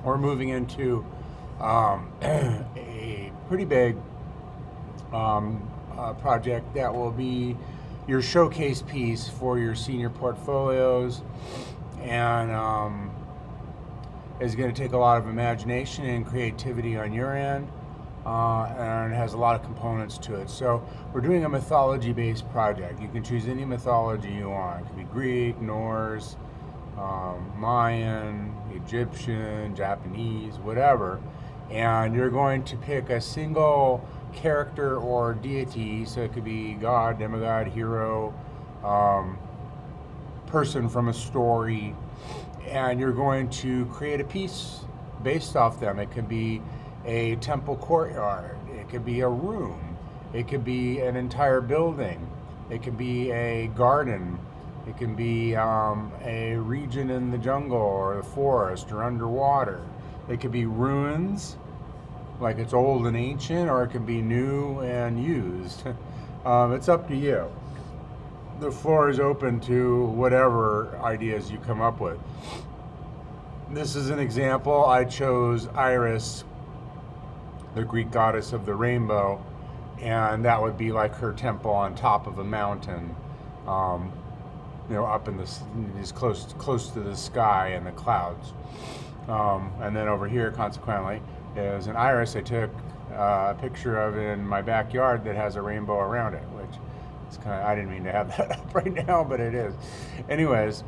we're moving into a pretty big project that will be your showcase piece for your senior portfolios, and is going to take a lot of imagination and creativity on your end, and it has a lot of components to it. So we're doing a mythology-based project. You can choose any mythology you want. It could be Greek, Norse, Mayan, Egyptian, Japanese, whatever. And you're going to pick a single character or deity, so it could be god, demigod, hero, person from a story, and you're going to create a piece based off them. It could be a temple courtyard, it could be a room, it could be an entire building, it could be a garden, it can be a region in the jungle or the forest or underwater. It could be ruins, like it's old and ancient, or it could be new and used. It's up to you. The floor is open to whatever ideas you come up with. This is an example. I chose Iris, the Greek goddess of the rainbow, and that would be like her temple on top of a mountain, up in the, is close to the sky and the clouds. And then over here, consequently, is an iris I took a picture of in my backyard that has a rainbow around it, which is kind of, I didn't mean to have that up right now, but it is. Anyways,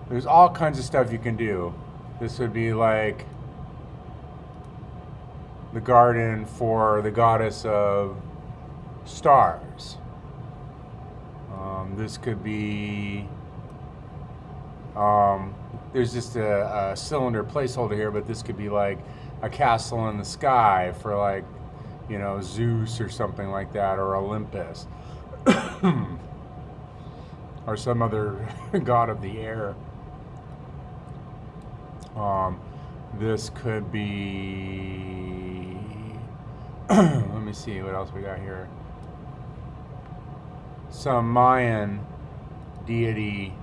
there's all kinds of stuff you can do. This would be like the garden for the goddess of stars. This could be, there's just a cylinder placeholder here, but this could be like a castle in the sky for like, Zeus or something like that, or Olympus, or some other god of the air. This could be, let me see what else we got here. Some Mayan deity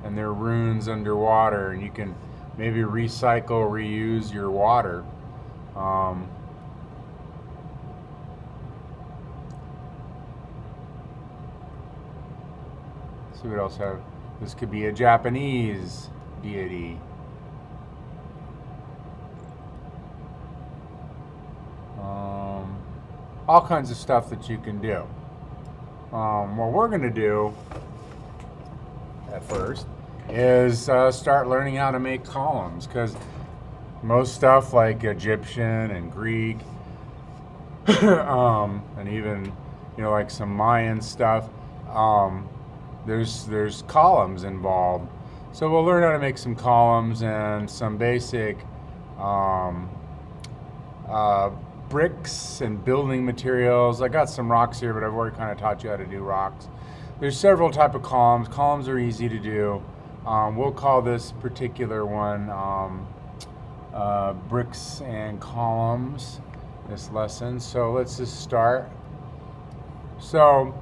and their runes underwater, and you can maybe recycle, reuse your water. See what else have. This could be a Japanese deity. All kinds of stuff that you can do. What we're going to do at first is start learning how to make columns, because most stuff like Egyptian and Greek and even like some Mayan stuff, there's columns involved. So we'll learn how to make some columns and some basic bricks and building materials. I got some rocks here, but I've already kind of taught you how to do rocks. There's several type of columns. Columns are easy to do. We'll call this particular one bricks and columns, this lesson. So let's just start. So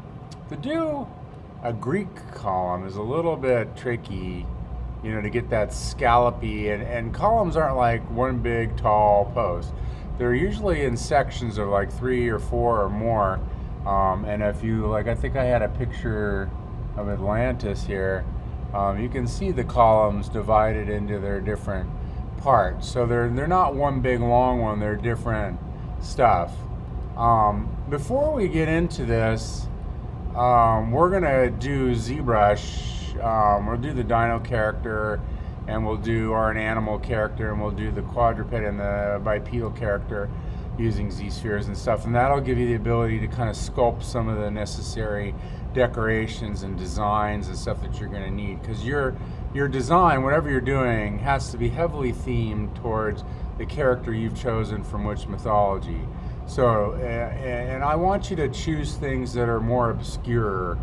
to do a Greek column is a little bit tricky, to get that scallopy, and columns aren't like one big tall post. They're usually in sections of like 3 or 4 or more. And if you, like, I think I had a picture of Atlantis here, you can see the columns divided into their different parts. So they're not one big long one, they're different stuff. Before we get into this, we're gonna do ZBrush. We'll do the dino character, and we'll do an animal character, and we'll do the quadruped and the bipedal character using Z-spheres and stuff, and that'll give you the ability to kind of sculpt some of the necessary decorations and designs and stuff that you're going to need, because your design, whatever you're doing, has to be heavily themed towards the character you've chosen from which mythology. So, and I want you to choose things that are more obscure,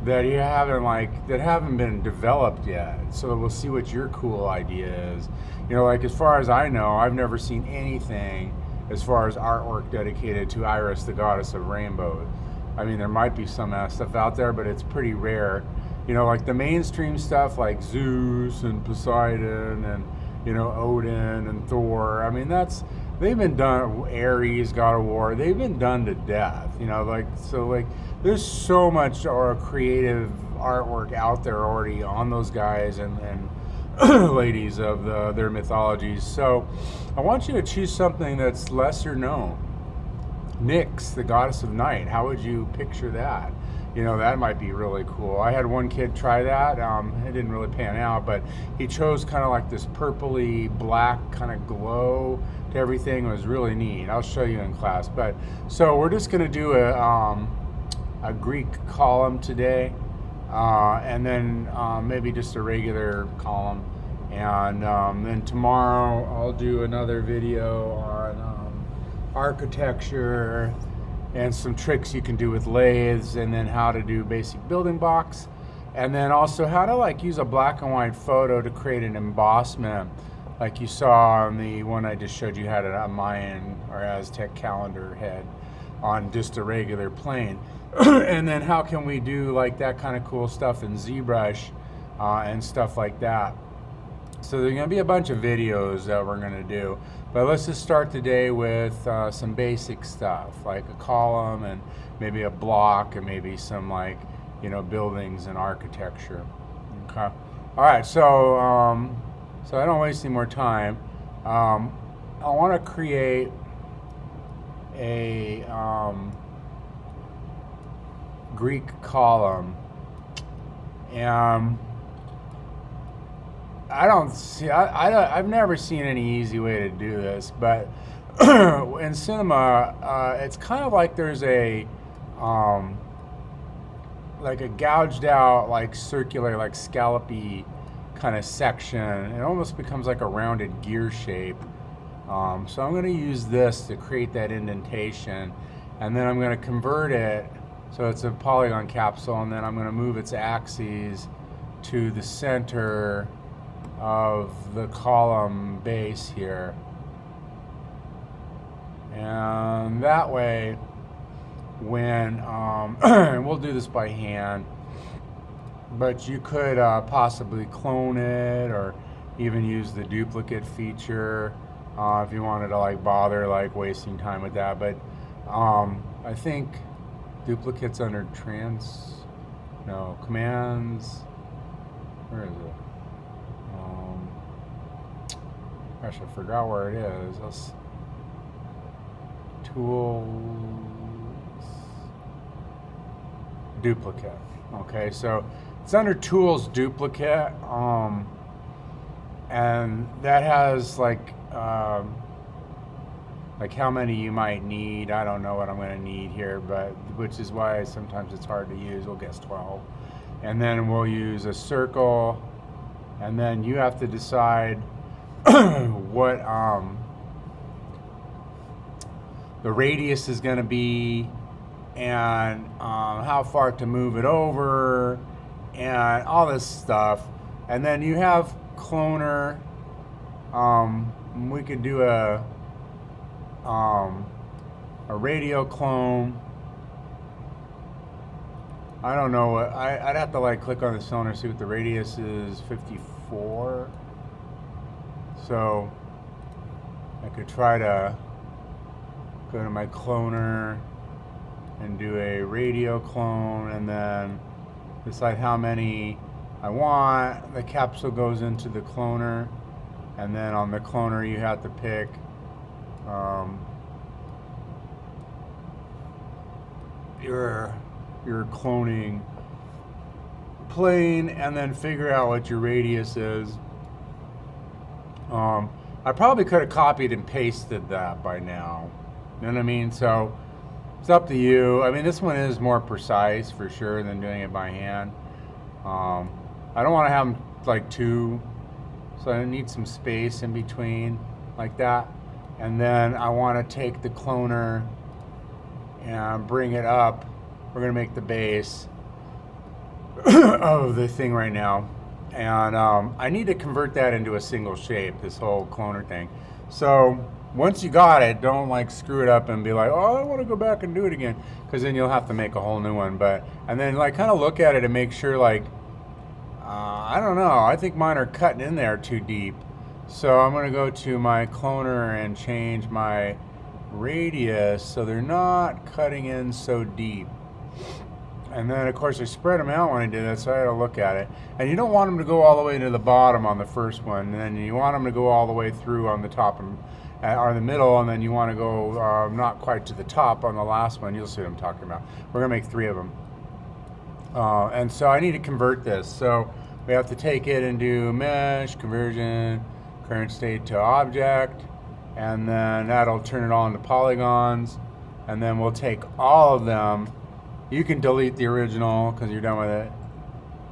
that haven't been developed yet, so that we'll see what your cool idea is. Like, as far as I know, I've never seen anything as far as artwork dedicated to Iris, the goddess of rainbows. I mean, there might be some stuff out there, but it's pretty rare. Like the mainstream stuff like Zeus and Poseidon and you know, Odin and Thor. I mean, they've been done. Ares, God of War. They've been done to death. You know, like so, like there's so much creative artwork out there already on those guys and ladies of their mythologies. So I want you to choose something that's lesser known. Nyx, the goddess of night. How would you picture that? You know, that might be really cool. I had one kid try that. It didn't really pan out, but he chose kind of like this purpley black kind of glow to everything. It was really neat. I'll show you in class. But so we're just going to do a Greek column today, and then maybe just a regular column. And then tomorrow I'll do another video on architecture and some tricks you can do with lathes, and then how to do basic building blocks, and then also how to like use a black and white photo to create an embossment like you saw on the one I just showed you, had a Mayan or Aztec calendar head on just a regular plane. And then how can we do like that kind of cool stuff in ZBrush and stuff like that. So there's going to be a bunch of videos that we're going to do, but let's just start today with some basic stuff like a column and maybe a block and maybe some like, you know, buildings and architecture. Okay. All right. So so I don't waste any more time. I want to create a Greek column, and I've never seen any easy way to do this, but in cinema, it's kind of like there's like a gouged out, like circular, like scallopy kind of section. It almost becomes like a rounded gear shape. So I'm going to use this to create that indentation, and then I'm going to convert it so it's a polygon capsule, and then I'm going to move its axes to the center of the column base here, and that way when we'll do this by hand, but you could possibly clone it or even use the duplicate feature if you wanted to like bother like wasting time with that. But I think duplicates under commands, where is it? Gosh, I forgot where it is. Tools, duplicate. Okay, so it's under tools, duplicate, and that has like how many you might need. I don't know what I'm going to need here, but which is why sometimes it's hard to use. We'll guess 12, and then we'll use a circle, and then you have to decide what the radius is going to be, and how far to move it over, and all this stuff. And then you have cloner. We could do a radio clone. I don't know what I'd have to like click on the cylinder, see what the radius is. 54. So I could try to go to my cloner and do a radio clone, and then decide how many I want. The capsule goes into the cloner, and then on the cloner you have to pick your cloning plane, and then figure out what your radius is. I probably could have copied and pasted that by now. You know what I mean? So it's up to you. I mean, this one is more precise for sure than doing it by hand. I don't want to have them like two, so I need some space in between like that. And then I want to take the cloner and bring it up. We're going to make the base of the thing right now. And I need to convert that into a single shape, this whole cloner thing. So once you got it, don't like screw it up and be like, oh, I want to go back and do it again, because then you'll have to make a whole new one. And then like kind of look at it and make sure like, I don't know, I think mine are cutting in there too deep. So I'm going to go to my cloner and change my radius so they're not cutting in so deep. And then, of course, I spread them out when I did that, so I had to look at it. And you don't want them to go all the way to the bottom on the first one, and then you want them to go all the way through on the top or the middle, and then you want to go not quite to the top on the last one. You'll see what I'm talking about. We're going to make 3 of them. And so I need to convert this. So we have to take it and do mesh, conversion, current state to object, and then that'll turn it all into polygons. And then we'll take all of them. You can delete the original because you're done with it.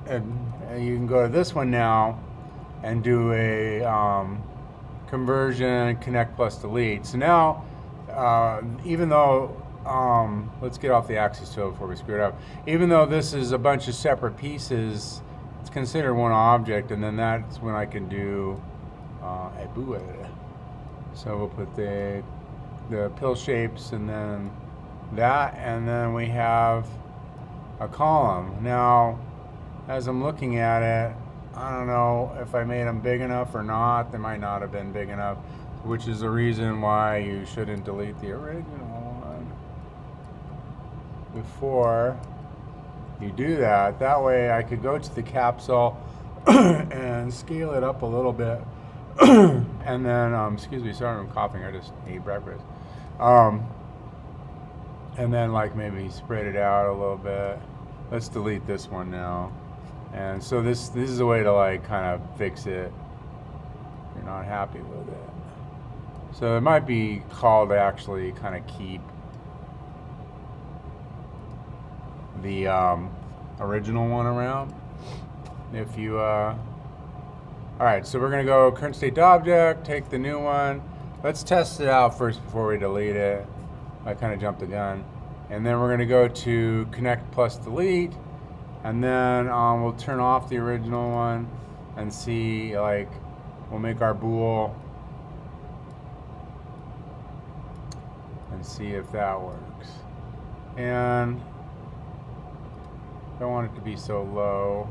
And you can go to this one now and do a conversion, connect plus delete. So now, even though, let's get off the axis tool before we screw it up. Even though this is a bunch of separate pieces, it's considered one object, and then that's when I can do a buoy. So we'll put the pill shapes and then that, and then we have a column. Now, as I'm looking at it, I don't know if I made them big enough or not. They might not have been big enough, which is the reason why you shouldn't delete the original one before you do that. That way I could go to the capsule and scale it up a little bit. And then, excuse me, sorry I'm coughing, I just ate breakfast. And then like maybe spread it out a little bit. Let's delete this one now. And so this is a way to like kind of fix it if you're not happy with it. So it might be called to actually kind of keep the original one around. If you, all right, so we're gonna go current state to object, take the new one. Let's test it out first before we delete it. I kind of jumped the gun. And then we're going to go to connect plus delete. And then we'll turn off the original one and see, like, we'll make our bool and see if that works. And don't want it to be so low.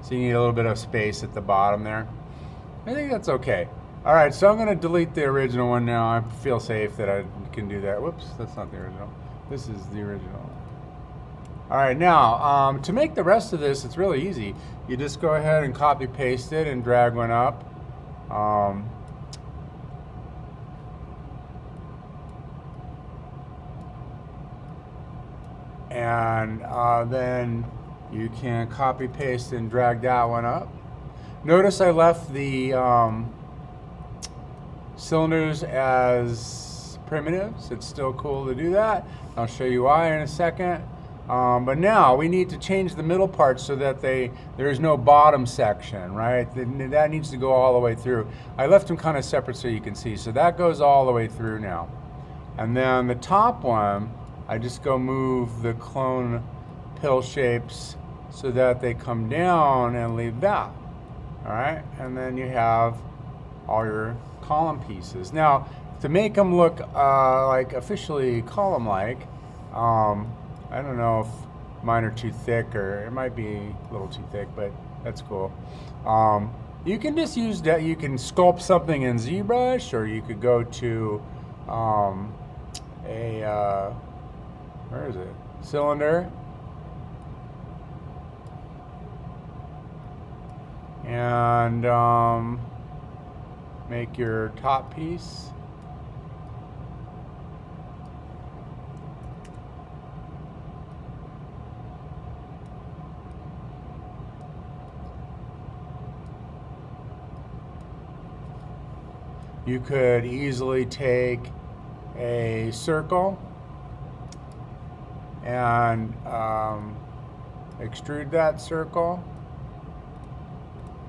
So you need a little bit of space at the bottom there. I think that's okay. All right, so I'm going to delete the original one now. I feel safe that I can do that. Whoops, that's not the original. This is the original. All right, now, to make the rest of this, it's really easy. You just go ahead and copy paste it and drag one up. And then you can copy paste and drag that one up. Notice I left the cylinders as primitives. It's still cool to do that. I'll show you why in a second. But now we need to change the middle part so that there is no bottom section, right? That needs to go all the way through. I left them kind of separate so you can see. So that goes all the way through now. And then the top one, I just go move the clone pill shapes so that they come down and leave that. All right, and then you have all your column pieces. Now, to make them look like officially column-like, I don't know if mine are too thick, or it might be a little too thick, but that's cool. You can just use that. You can sculpt something in ZBrush, or you could go to where is it? Cylinder. And make your top piece. You could easily take a circle and extrude that circle.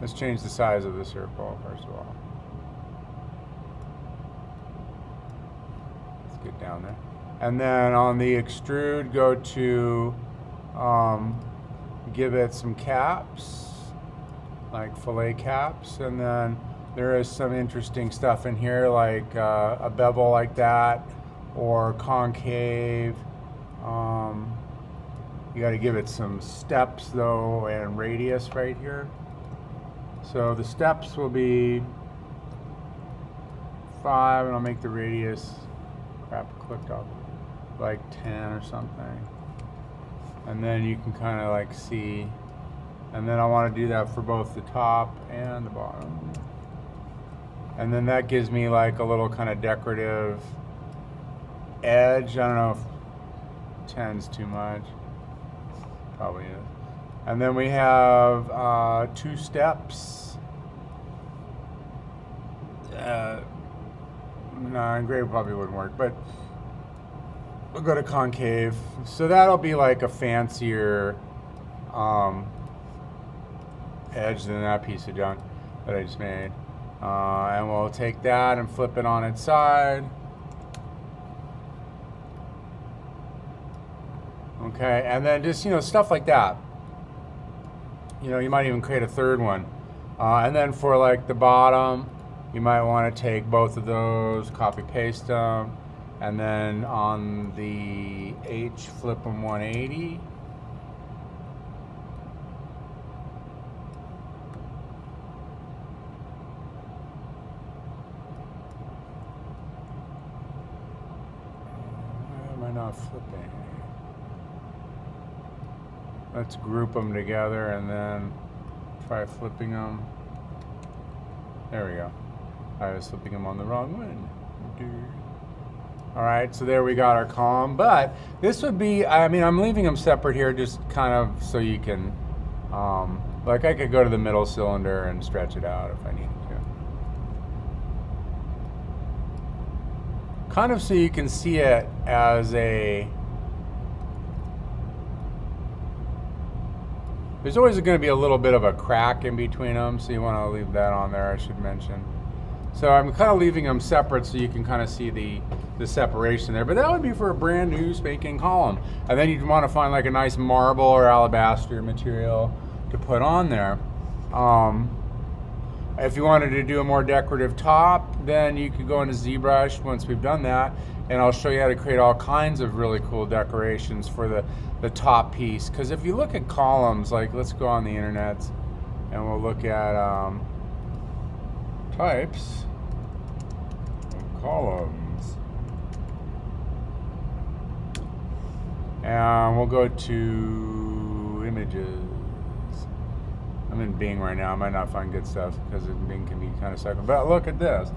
Let's change the size of the circle first of all. Let's get down there. And then on the extrude, go to give it some caps, like fillet caps, and then there is some interesting stuff in here, like a bevel like that, or concave. You got to give it some steps though, and radius right here. So the steps will be 5, and I'll make the radius, crap, clicked off, like 10 or something. And then you can kind of like see, and then I want to do that for both the top and the bottom. And then that gives me like a little kind of decorative edge. I don't know if 10's too much. Probably is. And then we have 2 steps. No, engraved probably wouldn't work, but we'll go to concave. So that'll be like a fancier edge than that piece of junk that I just made. And we'll take that and flip it on its side. Okay, and then just, stuff like that. You might even create a third one. And then for like the bottom, you might want to take both of those, copy paste them, and then on the H, flip them 180. Why am I not flipping? Let's group them together and then try flipping them. There we go. I was flipping them on the wrong one. All right, so there we got our column. But this would be, I'm leaving them separate here just kind of so you can, like I could go to the middle cylinder and stretch it out if I needed to. Kind of so you can see it as there's always going to be a little bit of a crack in between them, so you want to leave that on there, I should mention. So I'm kind of leaving them separate so you can kind of see the separation there. But that would be for a brand new spanking column. And then you'd want to find like a nice marble or alabaster material to put on there. If you wanted to do a more decorative top, then you could go into ZBrush once we've done that, and I'll show you how to create all kinds of really cool decorations for the top piece. Because if you look at columns, like let's go on the internet and we'll look at types of columns. And we'll go to images. I'm in Bing right now. I might not find good stuff because Bing can be kind of sucky. But look at this,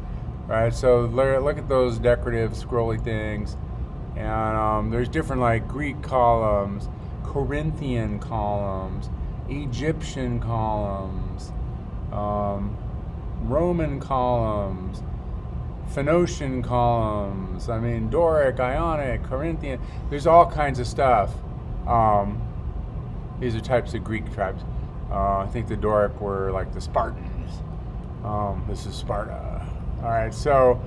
right? So look at those decorative scrolly things. And there's different like Greek columns, Corinthian columns, Egyptian columns, Roman columns, Phoenician columns. Doric, Ionic, Corinthian. There's all kinds of stuff. These are types of Greek tribes. I think the Doric were like the Spartans. This is Sparta. All right, so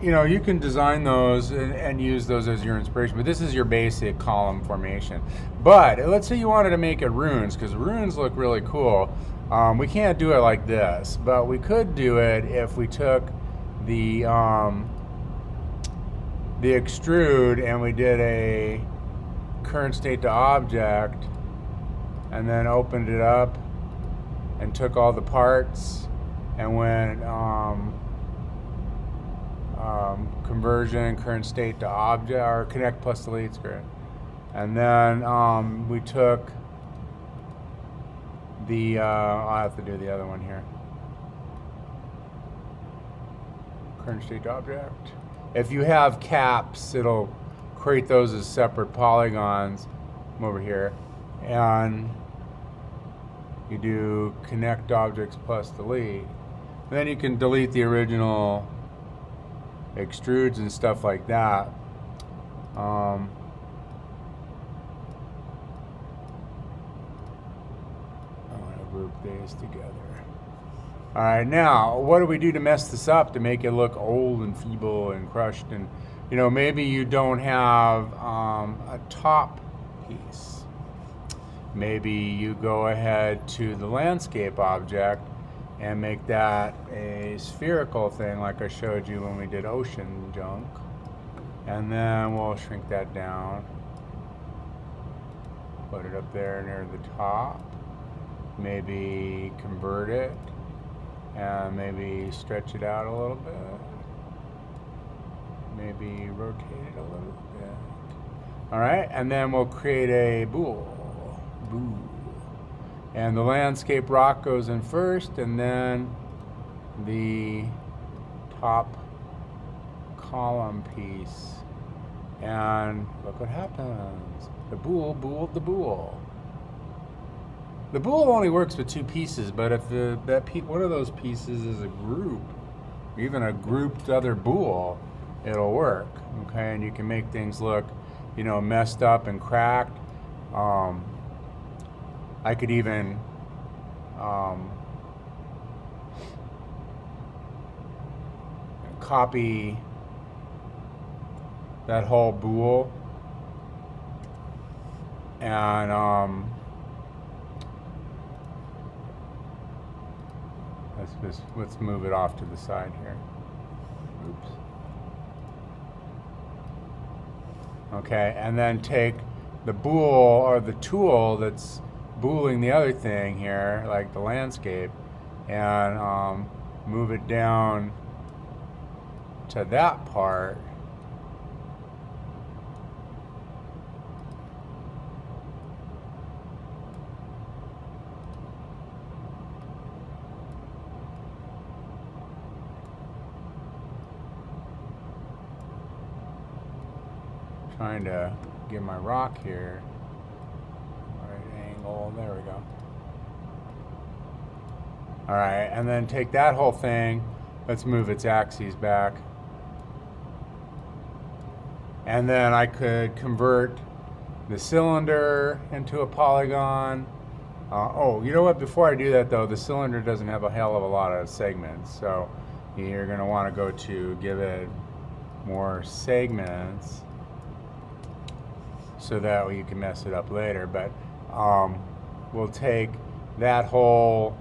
you can design those and use those as your inspiration, but this is your basic column formation. But let's say you wanted to make it runes, because runes look really cool. We can't do it like this, but we could do it if we took the extrude and we did a current state to object, and then opened it up and took all the parts and went conversion, current state to object, or connect plus delete, screw. And then we took the, I'll have to do the other one here. Current state to object. If you have caps, it'll create those as separate polygons. Come over here. And you do connect objects plus delete. And then you can delete the original extrudes and stuff like that. I'm going to group these together. All right, now what do we do to mess this up to make it look old and feeble and crushed? And maybe you don't have a top piece. Maybe you go ahead to the landscape object and make that a spherical thing like I showed you when we did ocean junk. And then we'll shrink that down. Put it up there near the top. Maybe convert it and maybe stretch it out a little bit. Maybe rotate it a little bit. All right, and then we'll create a bool. Bool. And the landscape rock goes in first, and then the top column piece. And look what happens. The bool booled the bool. The bool only works with two pieces, but if one of those pieces is a group, even a grouped other bool, it'll work. Okay, and you can make things look, messed up and cracked. I could even copy that whole bool and let's move it off to the side here. Oops. Okay, and then take the bool or the tool that's booling the other thing here, like the landscape, and move it down to that part. Trying to get my rock here. Right angle, there we go. All right, and then take that whole thing, let's move its axes back. And then I could convert the cylinder into a polygon. Oh, you know what, before I do that though, the cylinder doesn't have a hell of a lot of segments, so you're gonna wanna go to give it more segments, so that way you can mess it up later. But we'll take that whole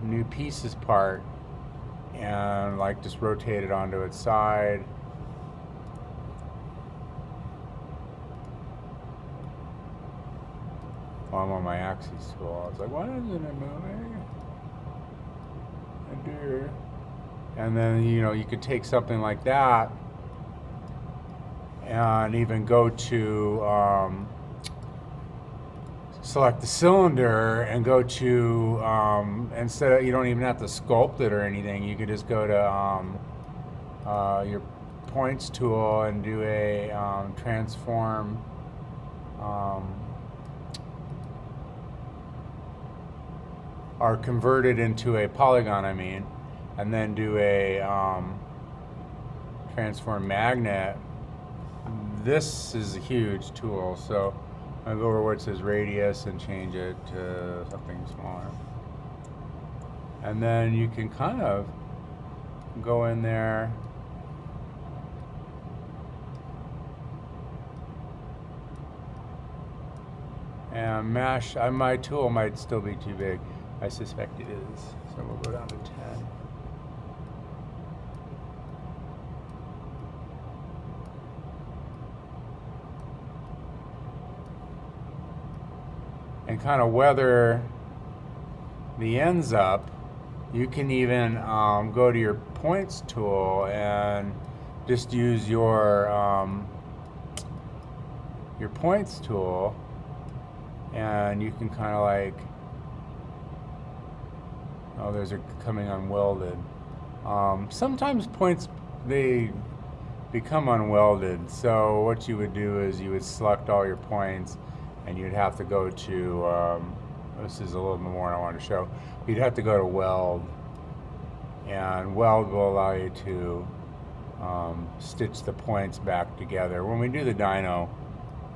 new pieces part and like just rotate it onto its side. While I'm on my axis tool, I was like, why isn't it moving? And then you could take something like that and even go to select the cylinder and go to instead of, you don't even have to sculpt it or anything, you could just go to your points tool and do a transform or convert it into a polygon, and then do a transform magnet. This is a huge tool, so I'll go over where it says radius and change it to something smaller. And then you can kind of go in there and mash. My tool might still be too big. I suspect it is. So we'll go down to 10. And kind of weather the ends up. You can even go to your points tool and just use your points tool, and you can kind of like, oh, those are coming unwelded. Sometimes points, they become unwelded, so what you would do is you would select all your points, and you'd have to go to, this is a little bit more I want to show, you'd have to go to weld, and weld will allow you to stitch the points back together. When we do the dyno,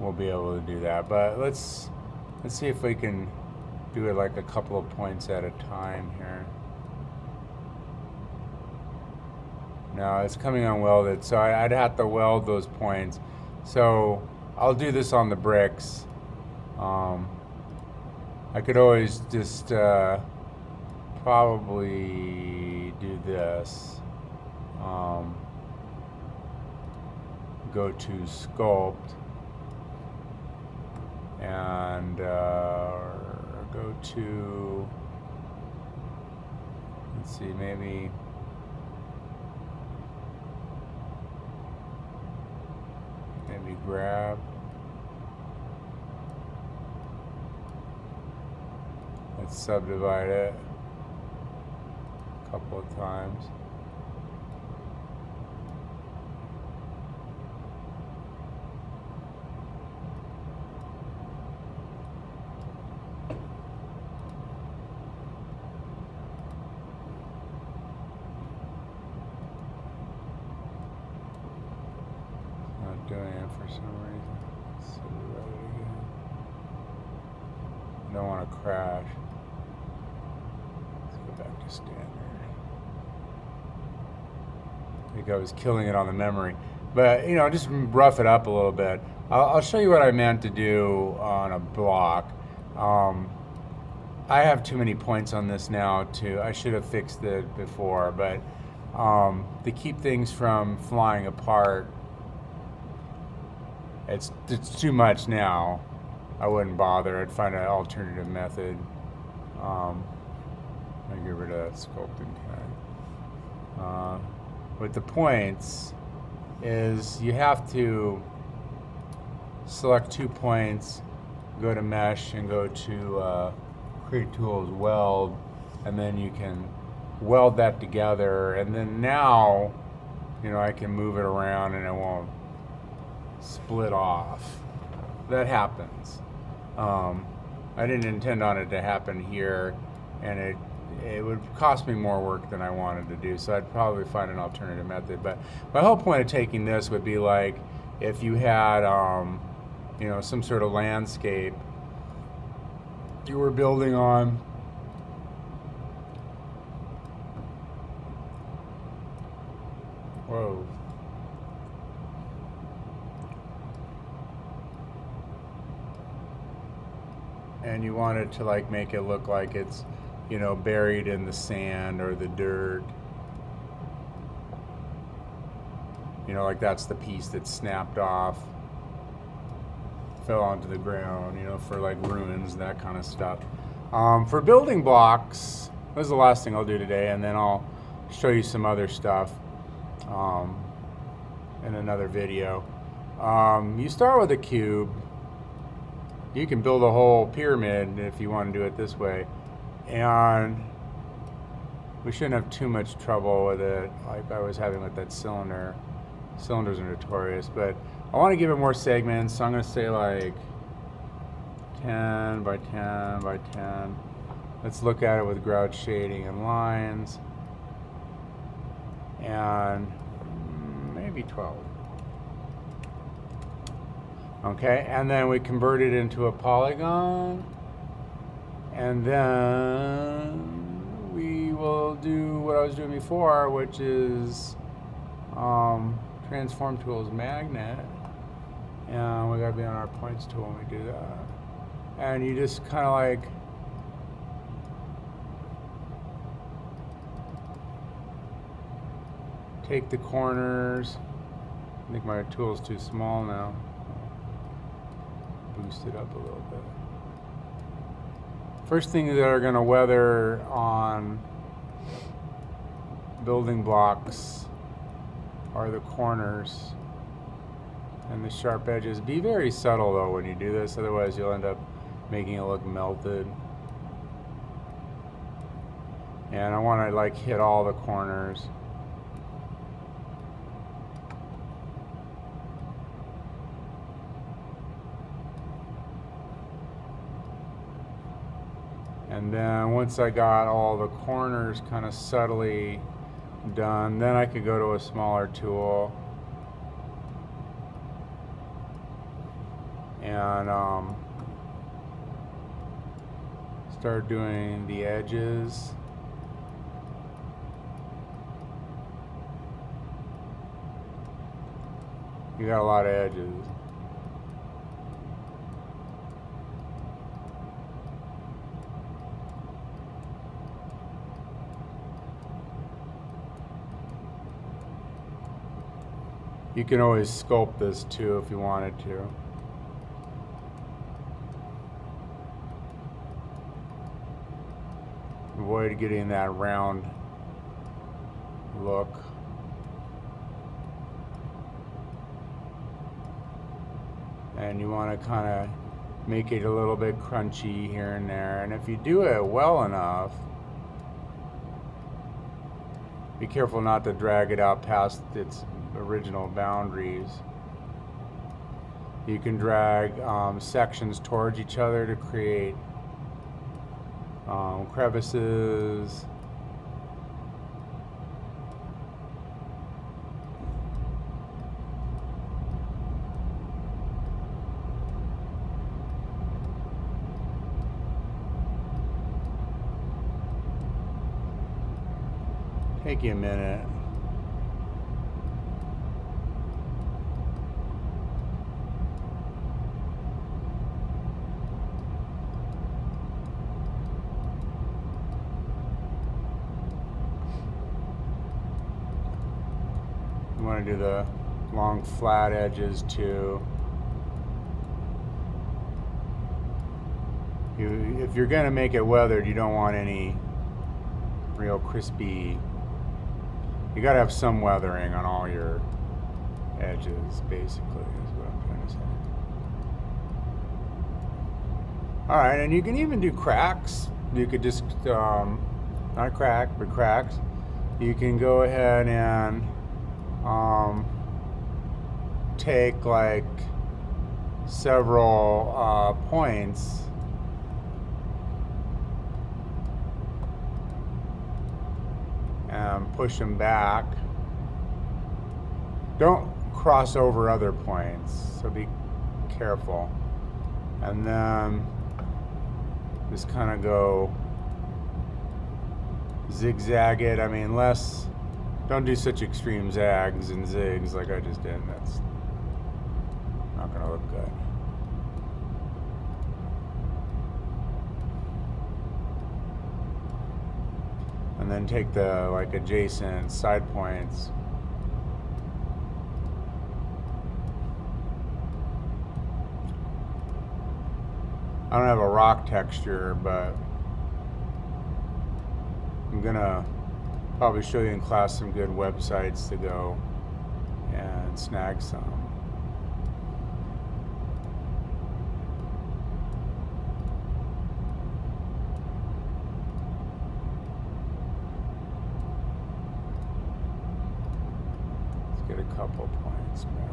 we'll be able to do that, but let's see if we can do it like a couple of points at a time here. No, it's coming unwelded, so I'd have to weld those points. So I'll do this on the bricks. I could always just probably do this. Go to sculpt and go to Let's see, maybe grab. Let's subdivide it a couple of times. Doing it for some reason. Let's subdivide it again. I don't want to crash. Let's go back to standard. I think I was killing it on the memory. But, you know, just rough it up a little bit. I'll show you what I meant to do on a block. I have too many points on this now I should have fixed it before, but to keep things from flying apart, it's too much now. I wouldn't bother. I'd find an alternative method. I get rid of that sculpting tag. With the points is you have to select 2 points, go to mesh and go to create tools, weld, and then you can weld that together, and then now, you know, I can move it around and it won't split off. That happens. I didn't intend on it to happen here, and it would cost me more work than I wanted to do, so I'd probably find an alternative method. But my whole point of taking this would be like if you had you know, some sort of landscape you were building on. Whoa. And you want it to like make it look like it's, you know, buried in the sand or the dirt. You know, like that's the piece that snapped off, fell onto the ground, you know, for like ruins, that kind of stuff. For building blocks, this is the last thing I'll do today, and then I'll show you some other stuff in another video. You start with a cube. You can build a whole pyramid if you want to do it this way, and we shouldn't have too much trouble with it like I was having with that cylinder. Cylinders are notorious, but I want to give it more segments, so I'm going to say like 10 by 10 by 10. Let's look at it with grouch shading and lines, and maybe 12. Okay, and then we convert it into a polygon, and then we will do what I was doing before, which is transform tools magnet, and we gotta be on our points tool when we do that. And you just kind of like take the corners. I think my tool's too small now. Boost it up a little bit. First thing that are going to weather on building blocks are the corners and the sharp edges. Be very subtle though when you do this, otherwise you'll end up making it look melted. And I want to like hit all the corners. And then once I got all the corners kind of subtly done, then I could go to a smaller tool and start doing the edges. You got a lot of edges. You can always sculpt this too if you wanted to. Avoid getting that round look. And you want to kind of make it a little bit crunchy here and there. And if you do it well enough, be careful not to drag it out past its original boundaries. You can drag sections towards each other to create crevices. Take you a minute. You want to do the long flat edges too. If you're going to make it weathered, you don't want any real crispy. You got to have some weathering on all your edges, basically, is what I'm trying to say. All right, and you can even do cracks. You could just, not a crack, but cracks. You can go ahead and take like several points and push them back. Don't cross over other points, so be careful. And then just kind of go zigzag it. I mean, don't do such extreme zags and zigs like I just did. That's not gonna look good. And then take the like adjacent side points. I don't have a rock texture, but I'm gonna probably show you in class some good websites to go and snag some. Get a couple points more.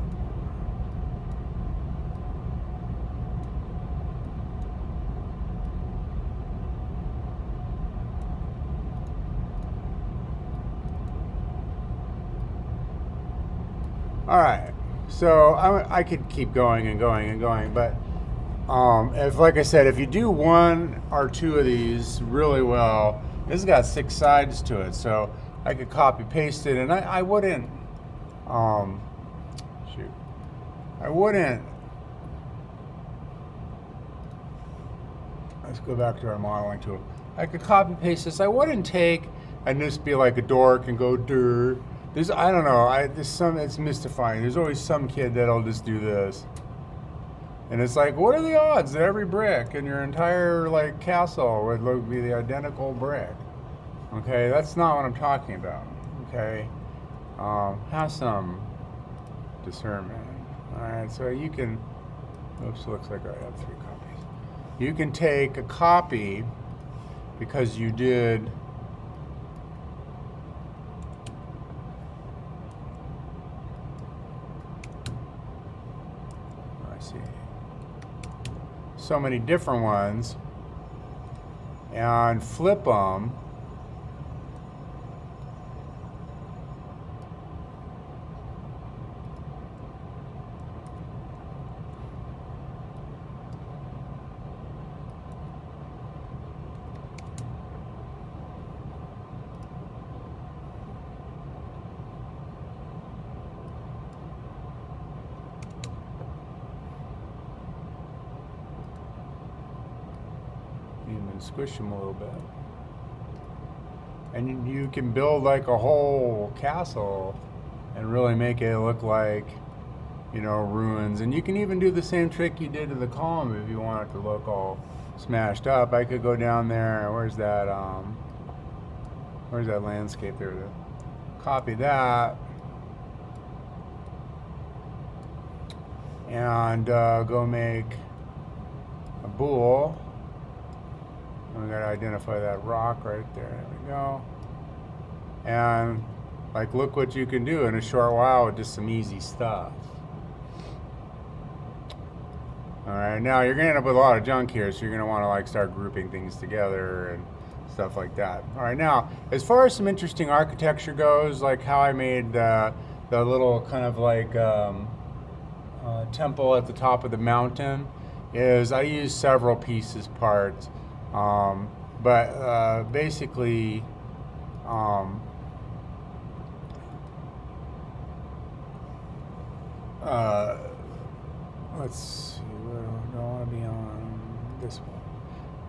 All right, so I could keep going and going and going, but like I said, if you do one or two of these really well, this has got 6 sides to it, so I could copy paste it, and I wouldn't. Let's go back to our modeling tool. I could copy paste this. I wouldn't take and just be like a dork and go dirt. I don't know. It's mystifying. There's always some kid that'll just do this, and it's like, what are the odds that every brick in your entire like castle would be the identical brick? Okay, that's not what I'm talking about. Okay, have some discernment. All right, so you can. Oops, looks like I have 3 copies. You can take a copy because you did. So many different ones, and flip them and squish them a little bit. And you can build like a whole castle and really make it look like, ruins. And you can even do the same trick you did to the column if you want it to look all smashed up. I could go down there. Where's that landscape there? copy that, and go make a bool. And we gotta identify that rock right there. There we go. And like, look what you can do in a short while with just some easy stuff. All right, now you're gonna end up with a lot of junk here, so you're gonna want to like start grouping things together and stuff like that. All right, now as far as some interesting architecture goes, like how I made the little kind of like temple at the top of the mountain, is I used several pieces parts, but basically. Let's see, we don't want to be on this one.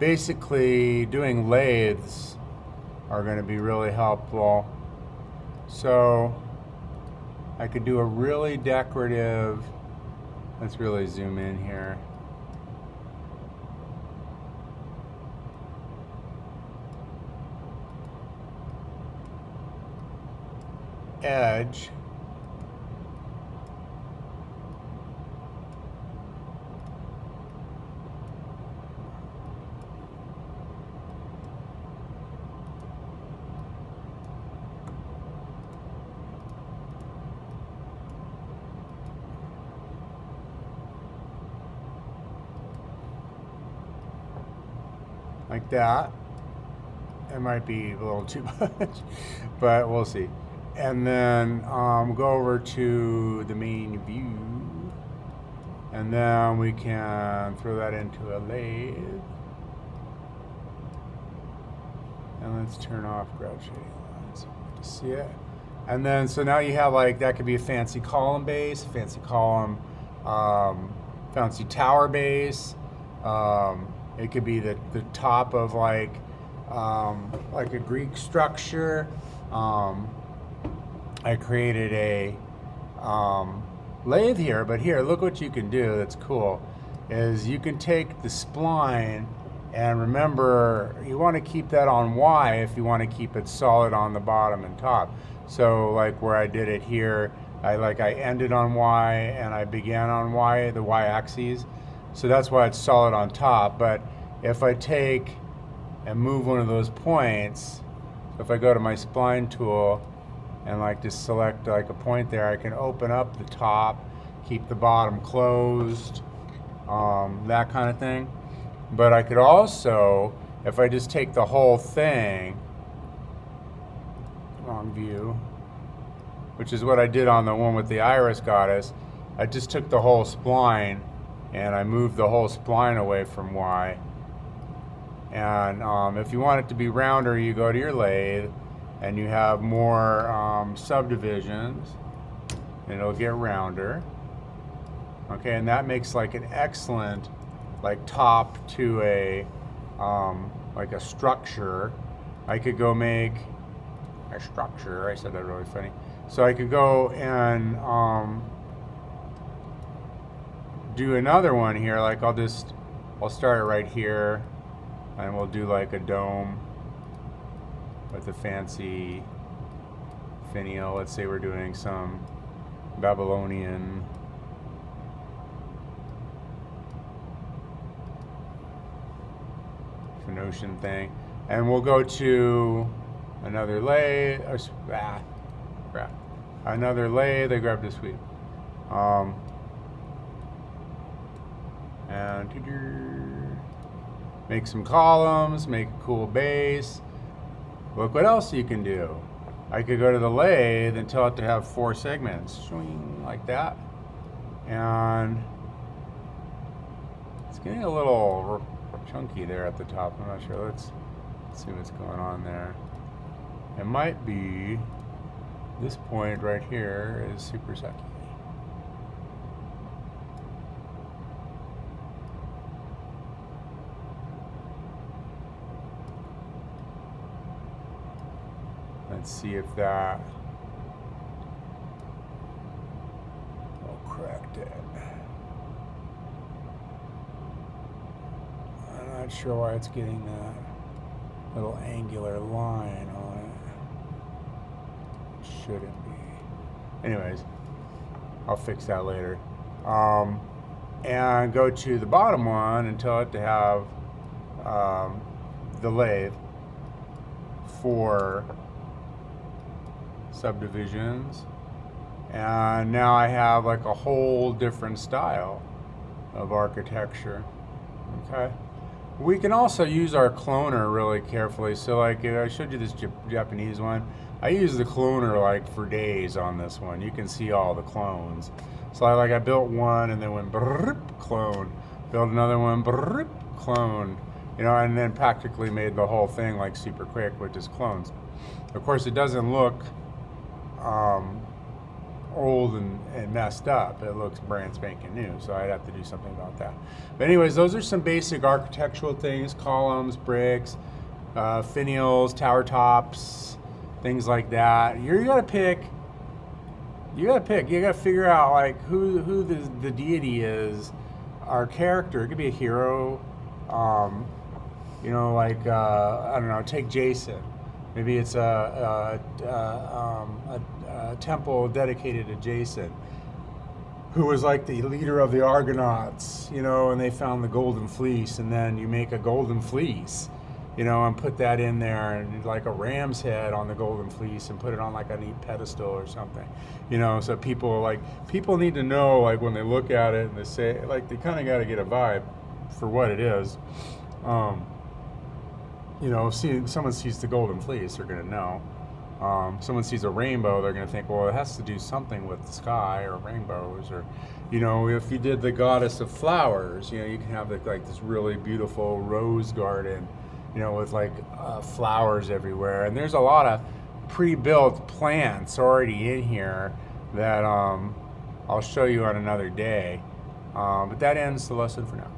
Basically, doing lathes are going to be really helpful. So I could do a really decorative, let's really zoom in here. Edge. Like that. It might be a little too much, but we'll see. And then go over to the main view, and then we can throw that into a lathe. And let's turn off grout shading lines to see it. And then, so now you have like, that could be a fancy column base, fancy column, fancy tower base. It could be the top of like a Greek structure. I created a lathe here, but here, look what you can do that's cool, is you can take the spline, and remember, you want to keep that on Y if you want to keep it solid on the bottom and top. So like where I did it here, I ended on Y and I began on Y, the Y axis. So that's why it's solid on top. But if I take and move one of those points, so if I go to my spline tool and like just select like a point there, I can open up the top, keep the bottom closed, that kind of thing. But I could also, if I just take the whole thing, wrong view, which is what I did on the one with the iris goddess, I just took the whole spline and I moved the whole spline away from Y. And if you want it to be rounder, you go to your lathe and you have more subdivisions, and it'll get rounder. Okay, and that makes like an excellent like top to a like a structure. I could go make a structure. I said that really funny. So I could go and do another one here. Like I'll start it right here, and we'll do like a dome with a fancy finial. Let's say we're doing some Babylonian Phoenician thing, and we'll go to another lathe. Another lathe. I grabbed this sweep, and make some columns, make a cool base. Look what else you can do. I could go to the lathe and tell it to have 4 segments, swing like that, and it's getting a little chunky there at the top. I'm not sure. Let's see what's going on there. It might be this point right here is super sucky. Let's see if that cracked it. I'm not sure why it's getting that little angular line on it. shouldn't be. Anyways, I'll fix that later. And go to the bottom one and tell it to have the lathe for subdivisions. And now I have like a whole different style of architecture. Okay. We can also use our cloner really carefully. So like I showed you this Japanese one. I used the cloner like for days on this one. You can see all the clones. So I built one and then went clone. Built another one, clone. You know, and then practically made the whole thing like super quick with just clones. Of course, it doesn't look old and messed up. It looks brand spanking new, so I'd have to do something about that. But anyways, those are some basic architectural things: columns, bricks, finials, tower tops, things like that. You gotta pick. You gotta figure out like who the deity is. Our character. It could be a hero. You know, like I don't know. Take Jason. Maybe it's a temple dedicated to Jason, who was like the leader of the Argonauts, you know, and they found the golden fleece, and then you make a golden fleece, you know, and put that in there, and like a ram's head on the golden fleece, and put it on like a neat pedestal or something, you know, so people need to know, like when they look at it and they say, like they kind of got to get a vibe for what it is. You know, if someone sees the golden fleece, they're going to know. Someone sees a rainbow, they're going to think, well, it has to do something with the sky or rainbows. Or, you know, if you did the goddess of flowers, you know, you can have like this really beautiful rose garden, you know, with like flowers everywhere. And there's a lot of pre-built plants already in here that I'll show you on another day. But that ends the lesson for now.